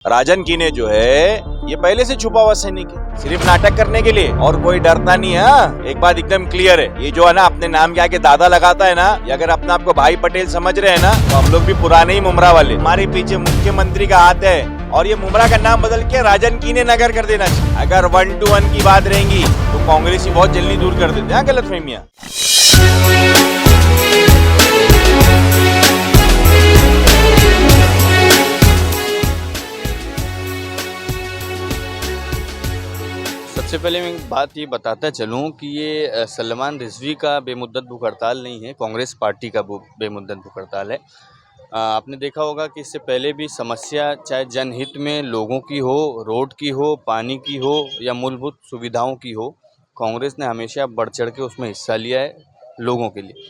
राजन कीने जो है ये पहले से छुपा हुआ सैनिक है, सिर्फ नाटक करने के लिए और कोई डरता नहीं है। हाँ? एक बात एकदम क्लियर है, ये जो है ना अपने नाम के आगे दादा लगाता है ना, ये अगर अपने आप को भाई पटेल समझ रहे हैं ना, तो हम लोग भी पुराने ही मुमरा वाले। हमारे पीछे मुख्यमंत्री का हाथ है और ये मुमरा का नाम बदल के राजन कीने नगर कर देना चाहिए। अगर 1 to 1 की बात रहेंगी तो कांग्रेस ही बहुत जल्दी दूर कर देते हैं गलतफहमियां। सबसे पहले मैं एक बात ये बताता चलूँ कि ये सलमान रिजवी का बेमुद्दत भूख हड़ताल नहीं है, कांग्रेस पार्टी का बेमुद्दत भूख हड़ताल है। आपने देखा होगा कि इससे पहले भी समस्या चाहे जनहित में लोगों की हो, रोड की हो, पानी की हो या मूलभूत सुविधाओं की हो, कांग्रेस ने हमेशा बढ़ चढ़ के उसमें हिस्सा लिया है लोगों के लिए।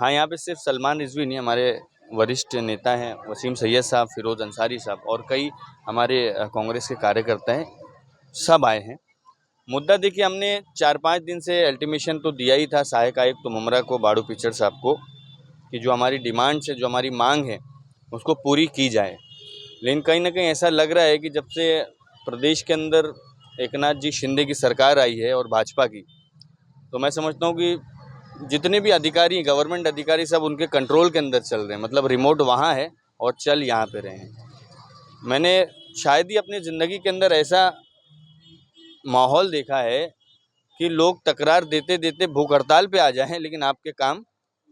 हाँ, यहाँ पे सिर्फ सलमान रिजवी नहीं, हमारे वरिष्ठ नेता हैं वसीम सैयद साहब, फिरोज़ अंसारी साहब और कई हमारे कांग्रेस के कार्यकर्ता हैं, सब आए हैं। मुद्दा देखिए, हमने 4-5 दिन से अल्टीमेशन तो दिया ही था सहायक आयुक्त तो मुमरा को, बाड़ू पिचड़ साहब को, कि जो हमारी डिमांड्स है, जो हमारी मांग है, उसको पूरी की जाए। लेकिन कहीं ना कहीं ऐसा लग रहा है कि जब से प्रदेश के अंदर एकनाथ जी शिंदे की सरकार आई है और भाजपा की, तो मैं समझता हूँ कि जितने भी अधिकारी, गवर्नमेंट अधिकारी, सब उनके कंट्रोल के अंदर चल रहे हैं। मतलब रिमोट वहाँ है और चल यहाँ पे रहे हैं। मैंने शायद ही अपनी ज़िंदगी के अंदर ऐसा माहौल देखा है कि लोग तकरार देते देते भूख हड़ताल पे आ जाएं, लेकिन आपके काम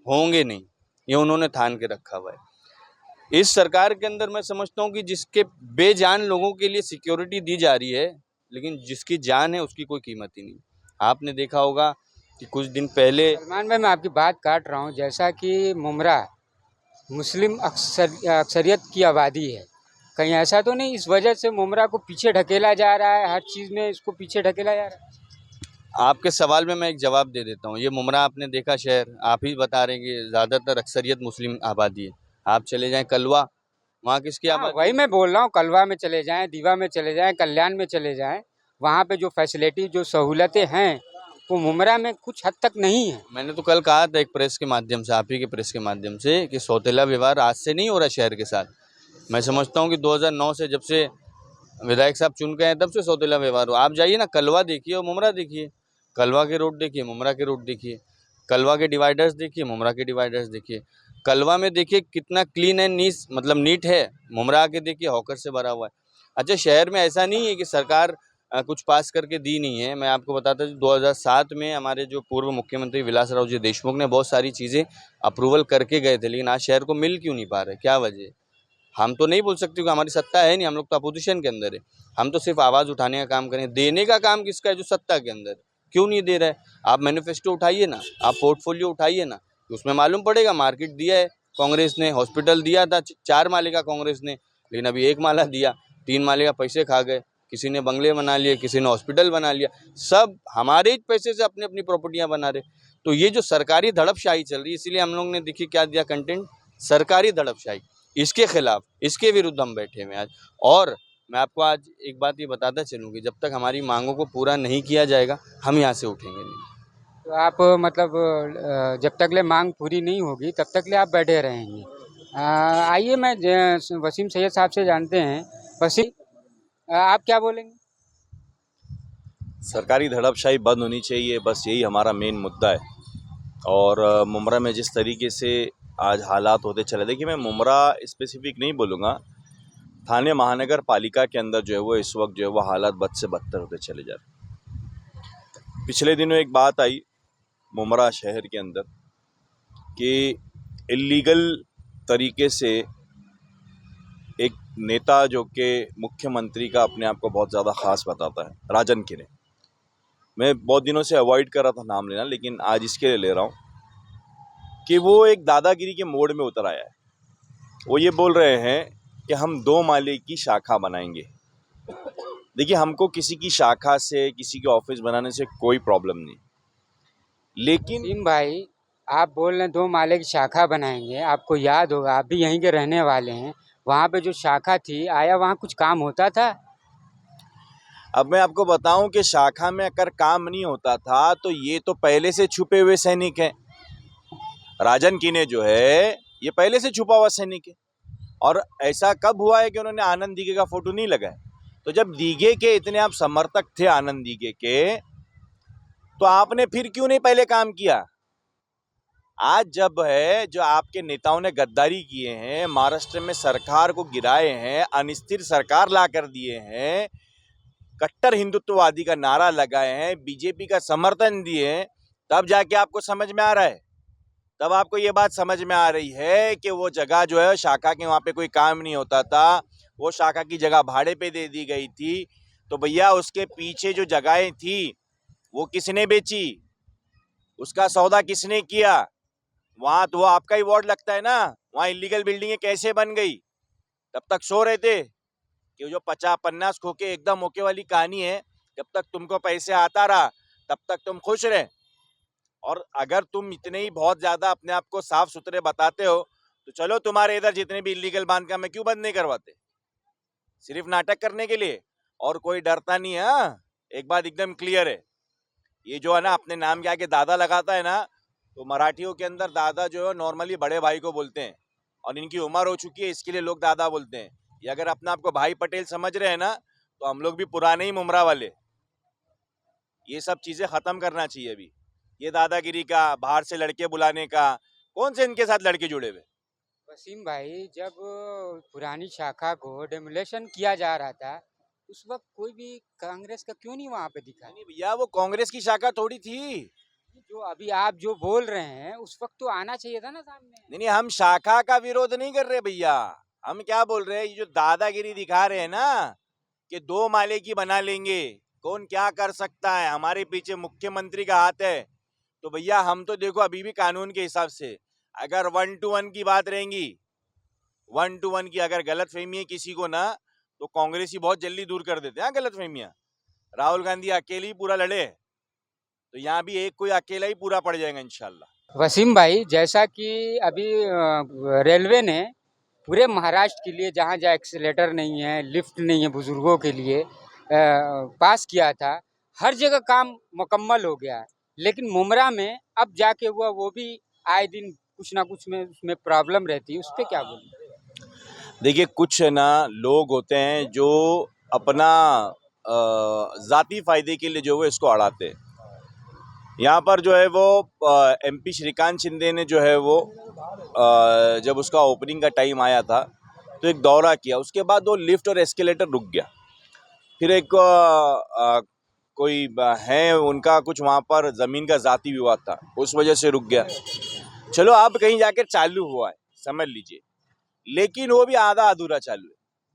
होंगे नहीं, ये उन्होंने ठान के रखा हुआ है। इस सरकार के अंदर मैं समझता हूँ कि जिसके बेजान लोगों के लिए सिक्योरिटी दी जा रही है, लेकिन जिसकी जान है उसकी कोई कीमत ही नहीं। आपने देखा होगा कि कुछ दिन पहले सलमान भाई, मैं आपकी बात काट रहा हूँ। जैसा कि मुमरा मुस्लिम अक्सरियत की आबादी है, कहीं ऐसा तो नहीं इस वजह से मुमरा को पीछे ढकेला जा रहा है, हर चीज़ में इसको पीछे ढकेला जा रहा है? आपके सवाल में मैं एक जवाब दे देता हूँ। ये मुमरा आपने देखा शहर, आप ही बता रहे हैं कि ज़्यादातर अक्सरियत मुस्लिम आबादी है। आप चले जाएं कलवा, वहाँ किसकी हाँ, आबादी? वही मैं बोल रहा हूँ। कलवा में चले जाएं, दीवा में चले जाएं, कल्याण में चले जाएं, वहाँ पे जो फैसिलिटी, जो सहूलतें हैं, वो मुमरा में कुछ हद तक नहीं है। मैंने तो कल कहा था एक प्रेस के माध्यम से, आप ही के प्रेस के माध्यम से, कि सौतेला व्यवहार आज से नहीं हो रहा शहर के साथ। मैं समझता हूँ कि 2009 से जब से विधायक साहब चुन के हैं तब से सौतेला व्यवहार हो। आप जाइए ना, कलवा देखिए और मुमरा देखिए, कलवा के रोड देखिए, मुमरा के रोड देखिए, कलवा के डिवाइडर्स देखिए, मुमरा के डिवाइडर्स देखिए। कलवा में देखिए कितना क्लीन एंड नीट है, मुमरा के देखिए हॉकर से भरा हुआ है। अच्छा, शहर में ऐसा नहीं है कि सरकार कुछ पास करके दी नहीं है। मैं आपको बताता हूँ 2007 में हमारे जो पूर्व मुख्यमंत्री विलासराव जी देशमुख ने बहुत सारी चीज़ें अप्रूवल करके गए थे, लेकिन आज शहर को मिल क्यों नहीं पा रहे, क्या वजह है? हम तो नहीं बोल सकते कि हमारी सत्ता है नहीं, हम लोग तो अपोजिशन के अंदर है। हम तो सिर्फ आवाज़ उठाने का काम करें। देने का काम किसका है? जो सत्ता के अंदर। क्यों नहीं दे रहा है? आप मैनिफेस्टो उठाइए ना, आप पोर्टफोलियो उठाइए ना, उसमें मालूम पड़ेगा। मार्केट दिया है कांग्रेस ने, हॉस्पिटल दिया था 4 माले का कांग्रेस ने, लेकिन अभी 1 माला दिया, 3 माले का पैसे खा गए। किसी ने बंगले बना लिए, किसी ने हॉस्पिटल बना लिया, सब हमारे ही पैसे से अपनी अपनी प्रॉपर्टियां बना रहे। तो ये जो सरकारी धड़पशाही चल रही है, इसीलिए हम लोग ने देखिए क्या दिया कंटेंट, सरकारी धड़पशाही। इसके खिलाफ, इसके विरुद्ध हम बैठे हुए आज। और मैं आपको आज एक बात ये बताता चलूँ कि जब तक हमारी मांगों को पूरा नहीं किया जाएगा, हम यहाँ से उठेंगे नहीं। तो आप मतलब जब तक ले मांग पूरी नहीं होगी तब तक ले आप बैठे रहेंगे। आइए, मैं वसीम सैयद साहब से जानते हैं। वसीम, आप क्या बोलेंगे? सरकारी धड़पशाही बंद होनी चाहिए, बस यही हमारा मेन मुद्दा है। और मुमरा में जिस तरीके से आज हालात होते चले, देखिए मैं मुमरा स्पेसिफिक नहीं बोलूँगा, थाने महानगर पालिका के अंदर जो है वो इस वक्त जो है वो हालात बद से बदतर होते चले जा रहे। पिछले दिनों एक बात आई मुमरा शहर के अंदर कि इलीगल तरीके से एक नेता जो कि मुख्यमंत्री का अपने आप को बहुत ज़्यादा ख़ास बताता है, राजन कीने, मैं बहुत दिनों से अवॉइड कर रहा था नाम लेना, लेकिन आज इसके लिए ले रहा हूँ कि वो एक दादागिरी के मोड में उतर आया है। वो ये बोल रहे हैं कि हम 2 माले की शाखा बनाएंगे। देखिए, हमको किसी की शाखा से, किसी के ऑफिस बनाने से कोई प्रॉब्लम नहीं, लेकिन वसीम भाई, आप बोल रहे हैं 2 माले की शाखा बनाएंगे। आपको याद होगा, आप भी यहीं के रहने वाले हैं, वहाँ पे जो शाखा थी, आया वहाँ कुछ काम होता था? अब मैं आपको बताऊं कि शाखा में अगर काम नहीं होता था तो ये तो पहले से छुपे हुए सैनिक हैं। राजन कीने जो है ये पहले से छुपा हुआ सैनिक है। और ऐसा कब हुआ है कि उन्होंने आनंद दीघे का फोटो नहीं लगाया? तो जब दीघे के इतने आप समर्थक थे आनंद दीघे के, तो आपने फिर क्यों नहीं पहले काम किया? आज जब है जो आपके नेताओं ने गद्दारी किए हैं, महाराष्ट्र में सरकार को गिराए हैं, अनिस्थिर सरकार ला कर दिए हैं, कट्टर हिंदुत्ववादी का नारा लगाए हैं, बीजेपी का समर्थन दिए हैं, तब जाके आपको समझ में आ रहा है। तब आपको ये बात समझ में आ रही है कि वो जगह जो है शाखा के वहाँ पे कोई काम नहीं होता था, वो शाखा की जगह भाड़े पे दे दी गई थी। तो भैया उसके पीछे जो जगहें थी वो किसने बेची, उसका सौदा किसने किया? वहाँ तो वो आपका ही वार्ड लगता है ना, वहाँ इलीगल बिल्डिंगें कैसे बन गई? तब तक सो रहे थे कि जो 50-50 खोके एकदम ओके वाली कहानी है, जब तक तुमको पैसे आता रहा तब तक तुम खुश रहे। और अगर तुम इतने ही बहुत ज्यादा अपने आप को साफ सुथरे बताते हो तो चलो तुम्हारे इधर जितने भी इलीगल बांधकाम है क्यों बंद नहीं करवाते? सिर्फ नाटक करने के लिए, और कोई डरता नहीं है। हाँ? एक बात एकदम क्लियर है, ये जो है ना अपने नाम के आगे दादा लगाता है ना, तो मराठियों के अंदर दादा जो है नॉर्मली बड़े भाई को बोलते हैं, और इनकी उम्र हो चुकी है इसके लिए लोग दादा बोलते हैं। ये अगर अपने आप को भाई पटेल समझ रहे हैं ना, तो हम लोग भी पुराने ही मुमरा वाले। ये सब चीजें खत्म करना चाहिए अभी। ये दादागिरी का, बाहर से लड़के बुलाने का, कौन से इनके साथ लड़के जुड़े हुए? वसीम भाई, जब पुरानी शाखा को डेमोलेशन किया जा रहा था, उस वक्त कोई भी कांग्रेस का क्यों नहीं वहाँ पे दिखा? नहीं भैया, वो कांग्रेस की शाखा थोड़ी थी। जो अभी आप जो बोल रहे हैं उस वक्त तो आना चाहिए था ना सामने। नहीं, हम शाखा का विरोध नहीं कर रहे भैया। हम क्या बोल रहे हैं, ये जो दादागिरी दिखा रहे हैं ना कि 2 माले की बना लेंगे, कौन क्या कर सकता है, हमारे पीछे मुख्यमंत्री का हाथ है। तो भैया हम तो देखो अभी भी कानून के हिसाब से, अगर 1 to 1 की बात रहेंगी, 1 to 1 की अगर गलत फहमी है किसी को ना, तो कांग्रेसी बहुत जल्दी दूर कर देते हैं गलत फहमियां। राहुल गांधी अकेले ही पूरा लड़े, तो यहाँ भी एक कोई अकेला ही पूरा पड़ जाएगा इंशाल्लाह। वसीम भाई, जैसा कि अभी रेलवे ने पूरे महाराष्ट्र के लिए जहाँ जहाँ एक्सीलेटर नहीं है, लिफ्ट नहीं है बुजुर्गों के लिए, पास किया था, हर जगह काम मुकम्मल हो गया है। लेकिन मुमरा में अब जाके हुआ, वो भी आए दिन कुछ ना कुछ में उसमें प्रॉब्लम रहती है, उस पर क्या बोलूं? देखिए कुछ ना लोग होते हैं जो अपना जाती फायदे के लिए जो है इसको अड़ाते हैं। यहाँ पर जो है वो एमपी श्रीकांत शिंदे ने जो है वो जब उसका ओपनिंग का टाइम आया था तो एक दौरा किया, उसके बाद वो लिफ्ट और एस्केलेटर रुक गया। फिर एक कोई है उनका कुछ वहाँ पर ज़मीन का ज़ाती विवाद था, उस वजह से रुक गया। चलो अब कहीं जाकर चालू हुआ है, समझ लीजिए, लेकिन वो भी आधा अधूरा चालू है,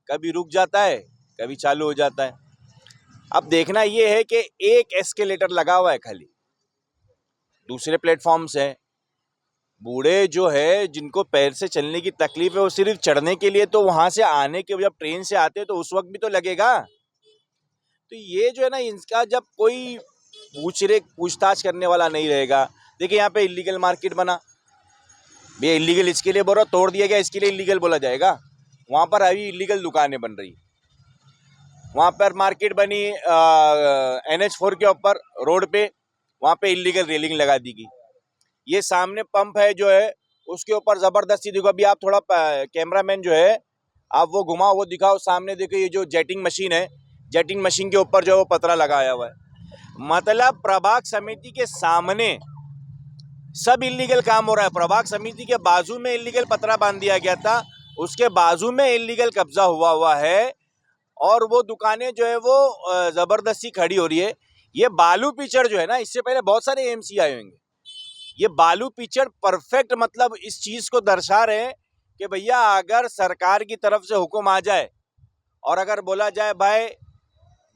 कभी रुक जाता है कभी चालू हो जाता है। अब देखना ये है कि एक एस्केलेटर लगा हुआ है खाली, दूसरे प्लेटफॉर्म्स है, बूढ़े जो है जिनको पैर से चलने की तकलीफ है वो सिर्फ चढ़ने के लिए, तो वहां से आने के जब ट्रेन से आते हैं तो उस वक्त भी तो लगेगा। तो ये जो है ना, इनका जब कोई पूछताछ करने वाला नहीं रहेगा। देखिए यहाँ पे इलीगल मार्केट बना, भैया इलीगल इसके लिए बोल रहा, तोड़ दिया गया इसके लिए इलीगल बोला जाएगा? वहाँ पर अभी इलीगल दुकानें बन रही, वहाँ पर मार्केट बनी NH4 के ऊपर रोड पे, वहाँ पे इलीगल रेलिंग लगा दी गई। ये सामने पंप है जो है उसके ऊपर जबरदस्ती, देखो अभी आप थोड़ा कैमरामैन जो है आप वो घुमाओ, वो दिखाओ, सामने देखो ये जो जेटिंग मशीन है, जेटिंग मशीन के ऊपर जो है वो पतरा लगाया हुआ है। मतलब प्रभाग समिति के सामने सब इलीगल काम हो रहा है। प्रभाग समिति के बाजू में इलीगल पतरा बांध दिया गया था, उसके बाजू में इलीगल कब्जा हुआ है, और वो दुकानें जो है वो जबरदस्ती खड़ी हो रही है। ये बालू पिचड़ जो है ना, इससे पहले बहुत सारे एमसी आए होंगे, ये बालू पिचड़ परफेक्ट मतलब इस चीज को दर्शा रहे हैं कि भैया अगर सरकार की तरफ से हुक्म आ जाए और अगर बोला जाए भाई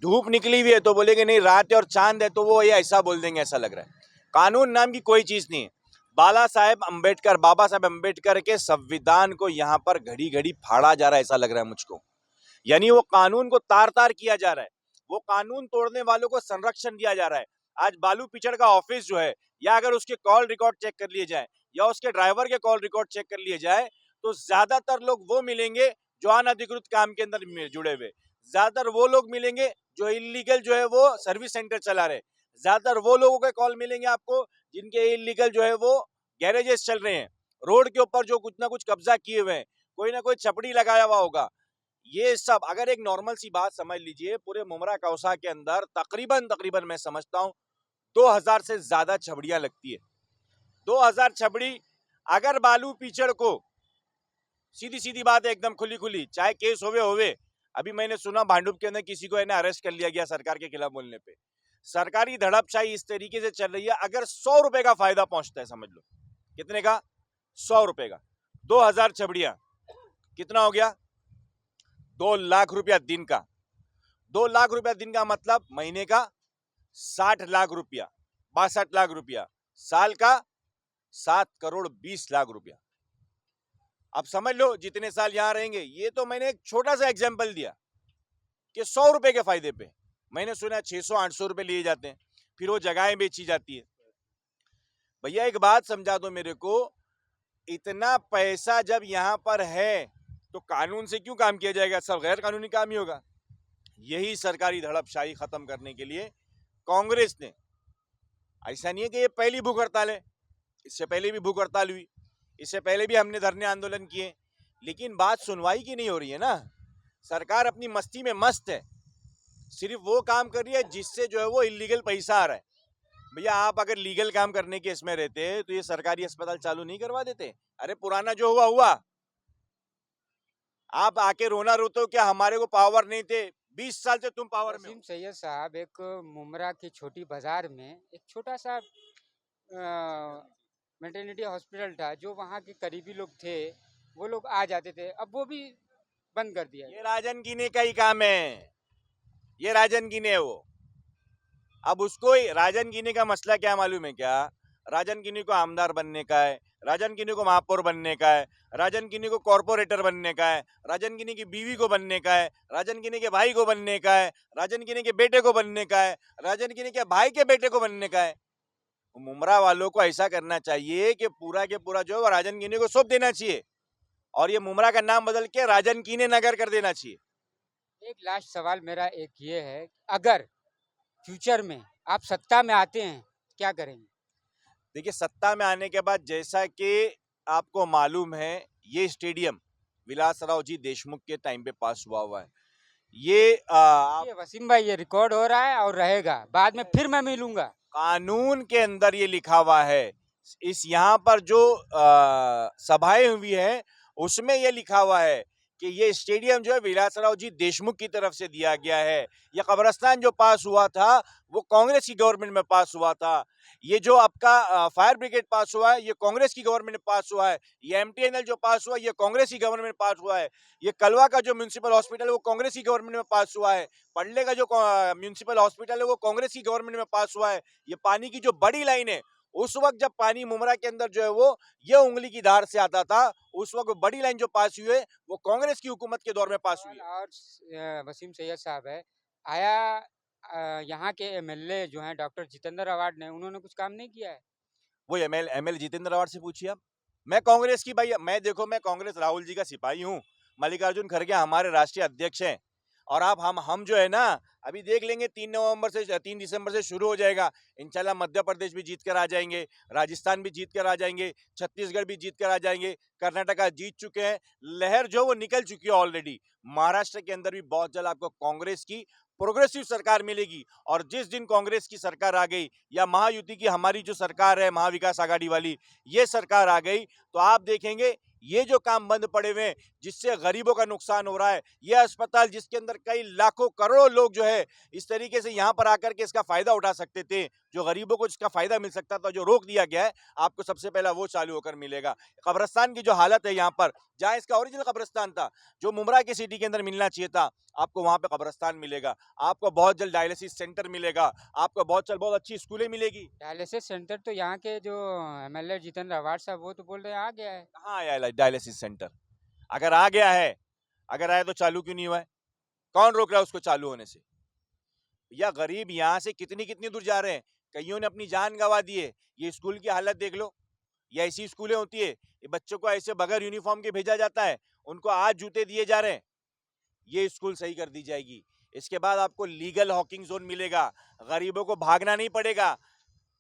धूप निकली हुई है तो बोलेंगे नहीं रात है और चांद है, तो वो ये ऐसा बोल देंगे, ऐसा लग रहा है। कानून नाम की कोई चीज नहीं है। बाबा साहेब अम्बेडकर के संविधान को यहाँ पर घड़ी घड़ी फाड़ा जा रहा है, ऐसा लग रहा है मुझको। यानी वो कानून को तार तार किया जा रहा है, वो कानून तोड़ने वालों को संरक्षण दिया जा रहा है। आज बालू पिचड़ का ऑफिस जो है, या अगर उसके कॉल रिकॉर्ड चेक कर लिए जाए या उसके ड्राइवर के कॉल रिकॉर्ड चेक कर लिए जाए, तो ज्यादातर लोग वो मिलेंगे जो अनधिकृत काम के अंदर जुड़े हुए, ज्यादातर वो लोग मिलेंगे जो इलीगल जो है वो सर्विस सेंटर चला रहे, ज्यादातर वो लोगों के कॉल मिलेंगे आपको जिनके इलीगल जो है वो गैरेजेस चल रहे हैं, रोड के ऊपर जो कुछ ना कुछ कब्जा किए हुए हैं। कोई ना कोई छपड़ी लगाया हुआ होगा। ये सब अगर एक नॉर्मल सी बात समझ लीजिए, पूरे मुमरा कौसा के अंदर तकरीबन मैं समझता हूँ 2000 से ज्यादा छबड़ियां लगती है। 2000 छबड़ी अगर बालू पीछड़ को, सीधी सीधी बात है एकदम खुली खुली, चाहे केस होवे, अभी मैंने सुना भांडुप के अंदर किसी को अरेस्ट कर लिया गया सरकार के खिलाफ बोलने पे। सरकारी धड़पशाही इस तरीके से चल रही है, अगर 100 रुपए का फायदा पहुंचता है, समझ लो कितने का, 100 रुपए का, 2000 छबड़ियां, कितना हो गया, 2 लाख रुपया दिन का। 2 लाख रुपया दिन का मतलब महीने का 60 लाख रुपया, 62 लाख रुपया, साल का 7 करोड़ 20 लाख रुपया। अब समझ लो जितने साल यहां रहेंगे। ये तो मैंने एक छोटा सा एग्जांपल दिया कि 100 रुपए के फायदे पे मैंने सुना 600-800 रुपए लिए जाते हैं, फिर वो जगहें बेची जाती है। भैया एक बात समझा दो मेरे को, इतना पैसा जब यहां पर है तो कानून से क्यों काम किया जाएगा, सब गैर कानूनी काम ही होगा। यही सरकारी धड़पशाही खत्म करने के लिए कांग्रेस ने, ऐसा नहीं है कि ये पहली भूख हड़ताल है, इससे पहले भी भूख हड़ताल हुई, इससे पहले भी हमने धरने आंदोलन किए, लेकिन बात सुनवाई की नहीं हो रही है ना। सरकार अपनी मस्ती में मस्त है, सिर्फ वो काम कर रही है जिससे जो है वो इलीगल पैसा आ रहा है। भैया आप अगर लीगल काम करने के इसमें रहते तो ये सरकारी अस्पताल चालू नहीं करवा देते। अरे पुराना जो हुआ हुआ, आप आके रोना रोते हो क्या हमारे को पावर नहीं थे, 20 साल से तुम पावर में हो। वसीम सैयद साहब, एक मुमरा की छोटी बाजार में एक छोटा सा मेटर्निटी हॉस्पिटल था, जो वहाँ के करीबी लोग थे, वो लोग आ जाते थे, अब वो भी बंद कर दिया। ये राजन गिने का ही काम है, ये राजन गिने है वो। अब उसको राजन गिने का मसला क्या मालूम है क्या, राजन गिनी को आमदार बनने का है, राजन गिनी को महापौर बनने का है, राजन गिनी को कॉर्पोरेटर बनने का है, राजन गिनी की बीवी को बनने का है, राजन गिनी के भाई को बनने का है, राजन गिनी के बेटे को बनने का है, राजन गिनी के भाई के बेटे को बनने का है। मुमरा वालों को ऐसा करना चाहिए कि पूरा के पूरा जो है राजन गिनी को सौंप देना चाहिए और ये मुमरा का नाम बदल के राजन कीने नगर कर देना चाहिए। एक लास्ट सवाल मेरा एक ये है, अगर फ्यूचर में आप सत्ता में आते हैं, क्या करेंगे? देखिए सत्ता में आने के बाद, जैसा कि आपको मालूम है, ये स्टेडियम विलासराव जी देशमुख के टाइम पे पास हुआ है। ये वसीम भाई, ये रिकॉर्ड हो रहा है और रहेगा, बाद में फिर मैं मिलूंगा। कानून के अंदर ये लिखा हुआ है, इस यहाँ पर जो सभाएं हुई है उसमें ये लिखा हुआ है कि ये स्टेडियम जो है विलासराव जी देशमुख की तरफ से दिया गया है। ये कब्रिस्तान जो पास हुआ था वो कांग्रेस की गवर्नमेंट में पास हुआ था। ये जो आपका फायर ब्रिगेड पास हुआ है ये कांग्रेस की गवर्नमेंट में पास हुआ है। ये एमटीएनएल जो पास हुआ है ये कांग्रेस की गवर्नमेंट में पास हुआ है। ये कलवा का जो म्यूनिसिपल हॉस्पिटल है वो कांग्रेस की गवर्नमेंट में पास हुआ है। पडले का जो म्यूनिसिपल हॉस्पिटल है वो कांग्रेस की गवर्नमेंट में पास हुआ है। ये पानी की जो बड़ी लाइन है, उस वक्त जब पानी मुमरा के अंदर जो है वो ये उंगली की धार से आता था, उस वक्त बड़ी लाइन जो पास हुई है वो कांग्रेस की हुकूमत के दौर में पास हुई है। और वसीम सैयद साहब है, आया यहाँ के एमएलए जो हैं डॉक्टर जितेंद्र अवार्ड ने, उन्होंने कुछ काम नहीं किया है? वो एमएल जितेंद्र अवार्ड से पूछिए आप। मैं कांग्रेस की भाई, मैं देखो मैं कांग्रेस राहुल जी का सिपाही हूँ, मल्लिकार्जुन खड़गे हमारे राष्ट्रीय अध्यक्ष हैं और आप हम जो है ना अभी देख लेंगे 3 दिसंबर से शुरू हो जाएगा इंशाल्लाह। मध्य प्रदेश भी जीत कर आ जाएंगे, राजस्थान भी जीत कर आ जाएंगे, छत्तीसगढ़ भी जीत कर आ जाएंगे, कर्नाटका जीत चुके हैं, लहर जो वो निकल चुकी है ऑलरेडी। महाराष्ट्र के अंदर भी बहुत जल्द आपको कांग्रेस की प्रोग्रेसिव सरकार मिलेगी और जिस दिन कांग्रेस की सरकार आ गई या महायुति की हमारी जो सरकार है महाविकास आघाड़ी वाली, ये सरकार आ गई तो आप देखेंगे ये जो काम बंद पड़े हुए हैं जिससे गरीबों का नुकसान हो रहा है, ये अस्पताल जिसके अंदर कई लाखों करोड़ों लोग जो है इस तरीके से यहाँ पर आकर के इसका फायदा उठा सकते थे, जो गरीबों को इसका फायदा मिल सकता था, जो रोक दिया गया है, आपको सबसे पहला वो चालू होकर मिलेगा। कब्रिस्तान की जो हालत है यहाँ पर, जहाँ इसका ओरिजिनल कब्रिस्तान था जो मुमरा की सिटी के अंदर मिलना चाहिए था, आपको वहां पे कब्रिस्तान मिलेगा। आपको बहुत जल्द डायलिसिस सेंटर मिलेगा, आपको बहुत जल्द बहुत अच्छी स्कूलें मिलेगी। डायलिसिस सेंटर तो यहाँ के जो एमएलए जितेंद्र अवार्ड साहब, वो तो बोल रहे हैं आ गया है। कहाँ आया डायलिसिस सेंटर? अगर आ गया है, अगर आया तो चालू क्यों नहीं हुआ है? कौन रोक रहा है उसको चालू होने से? या गरीब यहाँ से कितनी कितनी दूर जा रहे हैं, कईयों ने अपनी जान गंवा दी है। ये स्कूल की हालत देख लो, ये ऐसी स्कूलें होती है, ये बच्चों को ऐसे बगैर यूनिफॉर्म के भेजा जाता है, उनको आज जूते दिए जा रहे हैं। ये स्कूल सही कर दी जाएगी। इसके बाद आपको लीगल हॉकिंग जोन मिलेगा, गरीबों को भागना नहीं पड़ेगा।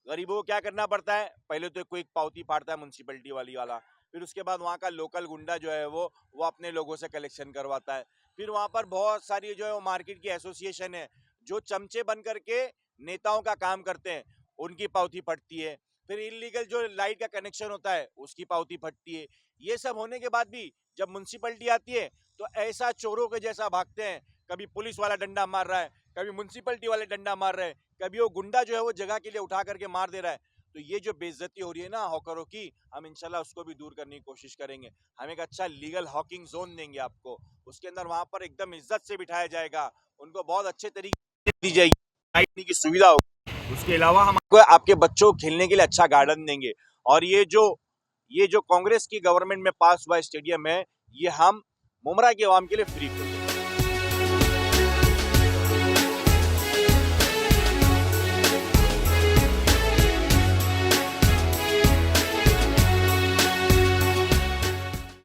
गरीबों को क्या करना पड़ता है, पहले तो कोई पावती फाड़ता है म्यूनसिपैलिटी वाला, फिर उसके बाद वहाँ का लोकल गुंडा जो है वो अपने लोगों से कलेक्शन करवाता है। फिर वहाँ पर बहुत सारी जो है वो मार्केट की एसोसिएशन है जो चमचे बन करके नेताओं का काम करते हैं, उनकी पावती फटती है। फिर इलीगल जो लाइट का कनेक्शन होता है उसकी पावती फटती है। ये सब होने के बाद भी जब म्युनिसिपैलिटी आती है तो ऐसा चोरों के जैसा भागते हैं, कभी पुलिस वाला डंडा मार रहा है, कभी म्युनिसिपैलिटी वाले डंडा मार रहे हैं, कभी वो गुंडा जो है वो जगह के लिए उठा करके मार दे रहा है। तो ये जो बेइज्जती हो रही है ना हॉकरों की, हम इंशाल्लाह उसको भी दूर करने की कोशिश करेंगे। हम एक अच्छा लीगल हॉकिंग जोन देंगे आपको, उसके अंदर वहां पर एकदम इज्जत से बिठाया जाएगा, उनको बहुत अच्छे तरीके से दी जाएगी, बैठने की सुविधा होगी। उसके अलावा हम आपको आपके बच्चों को खेलने के लिए अच्छा गार्डन देंगे। और ये जो कांग्रेस की गवर्नमेंट में पास हुआ स्टेडियम है, ये हम मुमरा के अवाम के लिए फ्री खोलेंगे।